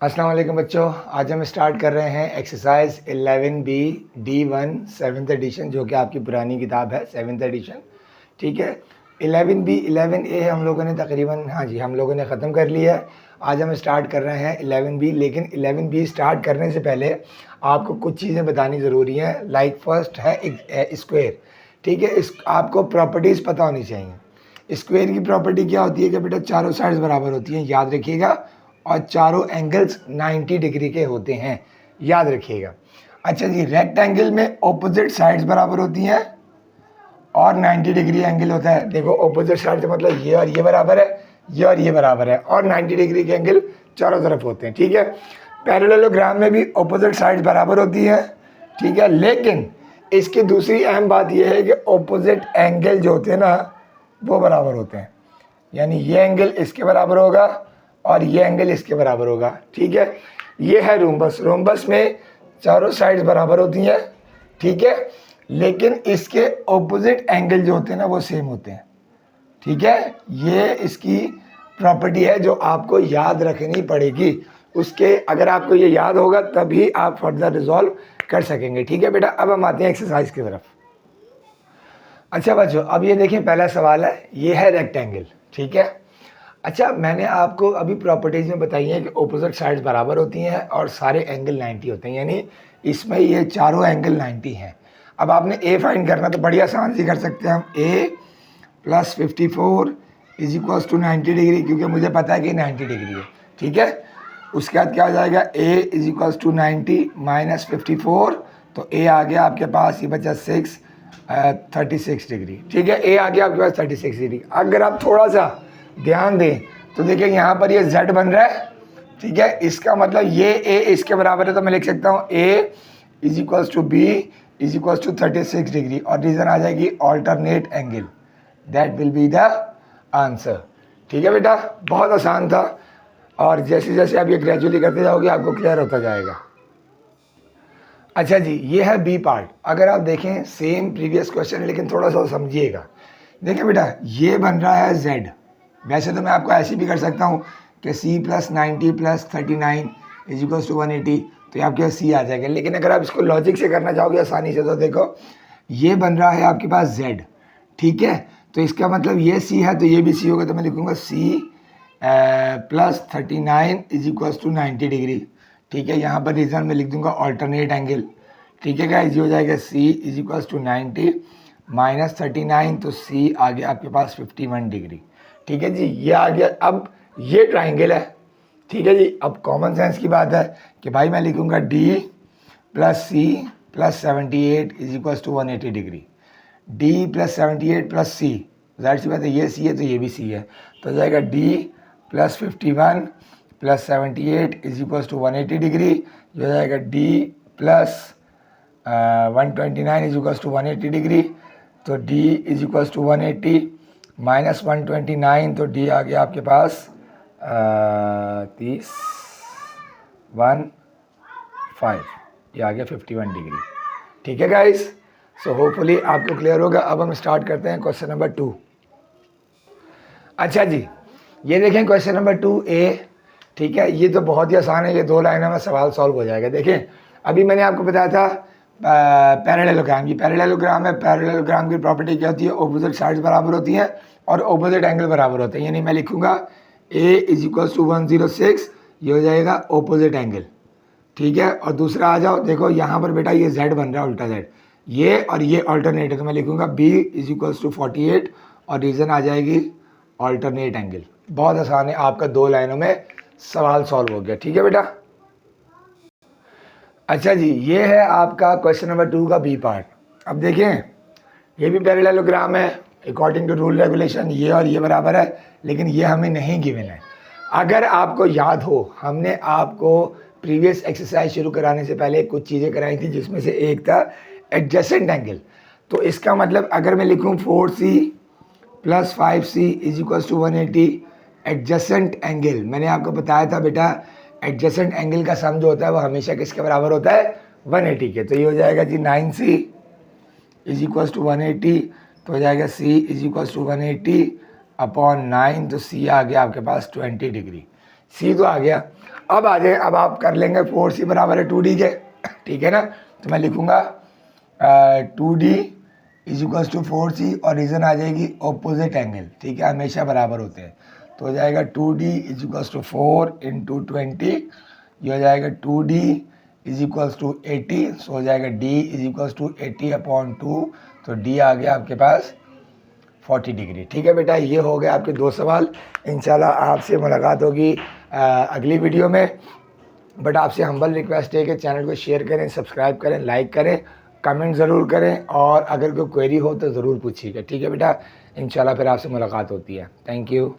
अस्सलाम वालेकुम बच्चों, आज हम स्टार्ट कर रहे हैं exercise 11B D1 7th addition, जो कि आपकी पुरानी किताब है 7th एडिशन। ठीक है, 11B 11A हम लोगों ने तकरीबन हम लोगों ने ख़त्म कर लिया है। आज हम स्टार्ट कर रहे हैं 11B, लेकिन 11B स्टार्ट करने से पहले आपको कुछ चीज़ें बतानी ज़रूरी हैं। लाइक फर्स्ट है स्क्वायर। ठीक है, इस आपको प्रॉपर्टीज़ पता होनी चाहिए। स्क्वायर की प्रॉपर्टी क्या होती है कि बेटा चारों साइड्स बराबर होती हैं, याद रखिएगा, और चारों एंगल्स 90 डिग्री के होते हैं, याद रखिएगा। अच्छा जी, रेक्टेंगल में ऑपोजिट साइड्स बराबर होती हैं और 90 डिग्री एंगल होता है। देखो ऑपोजिट साइड मतलब ये और ये बराबर है, ये और ये बराबर है, और 90 डिग्री के एंगल चारों तरफ होते हैं। ठीक है, पैरेललोग्राम में भी ऑपोजिट साइड्स बराबर होती हैं। ठीक है, लेकिन इसकी दूसरी अहम बात यह है कि ऑपोजिट एंगल जो होते हैं ना वो बराबर होते हैं, यानी ये एंगल इसके बराबर होगा और ये एंगल इसके बराबर होगा। ठीक है, ये है रोम्बस। रोम्बस में चारों साइड्स बराबर होती हैं। ठीक है, लेकिन इसके ऑपोजिट एंगल जो होते हैं ना वो सेम होते हैं। ठीक है, ये इसकी प्रॉपर्टी है जो आपको याद रखनी पड़ेगी। उसके अगर आपको ये याद होगा तभी आप फर्दर रिजॉल्व कर सकेंगे। ठीक है बेटा, अब हम आते हैं एक्सरसाइज की तरफ। अच्छा बच्चों, अब ये देखिए पहला सवाल है, ये है रेक्टेंगल। ठीक है, अच्छा मैंने आपको अभी प्रॉपर्टीज़ में बताई है कि ऑपोजिट साइड्स बराबर होती हैं और सारे एंगल 90 होते हैं, यानी इसमें ये चारों एंगल 90 हैं। अब आपने ए फाइंड करना तो बड़ी आसान सी कर सकते हैं हम। A plus 54 is equals to 90 degree, क्योंकि मुझे पता है कि 90 डिग्री है। ठीक है, उसके बाद क्या हो जाएगा, ए इज इक्वल्स टू 90 माइनस 54, तो ए आ गया आपके पास, ये बचा 36 डिग्री। ठीक है, ए आ गया आपके पास 36 डिग्री। अगर आप थोड़ा सा ध्यान दें तो देखिए यहाँ पर ये z बन रहा है। ठीक है, इसका मतलब ये a इसके बराबर है, तो मैं लिख सकता हूँ a is equals to b is equals to 36 degree, और रीज़न आ जाएगी alternate angle. That will be the answer. ठीक है बेटा, बहुत आसान था, और जैसे जैसे आप ये ग्रेजुअली करते जाओगे आपको क्लियर होता जाएगा। अच्छा जी, ये है बी पार्ट। अगर आप देखें सेम प्रीवियस क्वेश्चन है, लेकिन थोड़ा सा समझिएगा। देखिए बेटा, ये बन रहा है z। वैसे तो मैं आपको ऐसे भी कर सकता हूँ कि c plus 90 plus 39 is equals to 180, तो ये आपके पास c आ जाएगा। लेकिन अगर आप इसको लॉजिक से करना चाहोगे आसानी से, तो देखो ये बन रहा है आपके पास z। ठीक है, तो इसका मतलब ये c है तो ये भी c होगा, तो मैं लिखूँगा c plus 39 is equals to 90 degree. ठीक है, यहाँ पर रीज़न में लिख दूँगा ऑल्टरनेट एंगल। ठीक है गाइस, ये हो जाएगा c is equals to 90 minus 39, तो c आ गया आपके पास 51 डिग्री। ठीक है जी, ये आ गया। अब ये ट्राइंगल है। ठीक है जी, अब कॉमन सेंस की बात है कि भाई मैं लिखूंगा d plus C plus 78 is equals to 180 degree. d plus 78 plus C, जाहिर सी बात है ये सी है तो ये भी सी है, तो हो जाएगा d plus 51 plus 78 is equals to 180 degree. ये हो जाएगा d plus 129 is equals to 180 degree, तो d is equals to 180 minus 129, तो डी आ गया आपके पास 30 15, ये आ गया 51 डिग्री। ठीक है गाइस, सो होपफुली आपको क्लियर होगा। अब हम स्टार्ट करते हैं क्वेश्चन नंबर 2। अच्छा जी, ये देखें क्वेश्चन नंबर 2A। ठीक है, ये तो बहुत ही आसान है, ये 2 लाइनों में सवाल सॉल्व हो जाएगा। देखें, अभी मैंने आपको बताया था पैरेललोग्राम की। पैरेललोग्राम है, पैरेललोग्राम की प्रॉपर्टी क्या होती है, ऑपोजिट साइड्स बराबर होती हैं और ऑपोजिट एंगल बराबर होते हैं। यानी मैं लिखूंगा a इज इक्वल्स टू 106, ये हो जाएगा ऑपोजिट एंगल। ठीक है, और दूसरा आ जाओ, देखो यहाँ पर बेटा ये z बन रहा है, उल्टा z, ये और ये ऑल्टरनेट है, तो मैं लिखूंगा b इज इक्वल्स टू 48, और रीज़न आ जाएगी ऑल्टरनेट एंगल। बहुत आसान है, आपका 2 लाइनों में सवाल सॉल्व हो गया। ठीक है बेटा। अच्छा जी, ये है आपका क्वेश्चन नंबर 2 का बी पार्ट। अब देखें, ये भी पैरेललोग्राम है, अकॉर्डिंग टू रूल रेगुलेशन ये और ये बराबर है, लेकिन ये हमें नहीं गिवन है। अगर आपको याद हो, हमने आपको प्रीवियस एक्सरसाइज शुरू कराने से पहले कुछ चीज़ें कराई थी, जिसमें से एक था एडजेसेंट एंगल। तो इसका मतलब अगर मैं लिखूँ 4c plus 5c is equals to 180, adjacent angle मैंने आपको बताया था बेटा, एडजेसेंट एंगल का सम जो होता है वो हमेशा किसके बराबर होता है, 180 के। तो ये हो जाएगा जी 9c इज इक्वल्स टू 180, तो हो जाएगा c is equals to 180 upon 9, तो c आ गया आपके पास 20 डिग्री। c तो आ गया। अब आ जाए, अब आप कर लेंगे 4c बराबर है 2d के, ठीक है ना। तो मैं लिखूँगा 2d is equals to 4c और रीज़न आ जाएगी ऑपोजिट एंगल, ठीक है, हमेशा बराबर होते हैं। तो हो जाएगा 2d is equals to 4 into 20, ये हो जाएगा 2d इज इक्वल्स टू 80, सो हो जाएगा d इज इक्वल्स टू 80/2, तो d आ गया आपके पास 40 डिग्री। ठीक है बेटा, ये हो गए आपके 2 सवाल। इंशाल्लाह आपसे मुलाकात होगी अगली वीडियो में। बट आपसे हम्बल रिक्वेस्ट है कि चैनल को शेयर करें, सब्सक्राइब करें, लाइक करें, कमेंट ज़रूर करें और अगर कोई क्वेरी हो तो ज़रूर पूछिएगा। ठीक है बेटा, इंशाल्लाह फिर आपसे मुलाकात होती है। Thank you.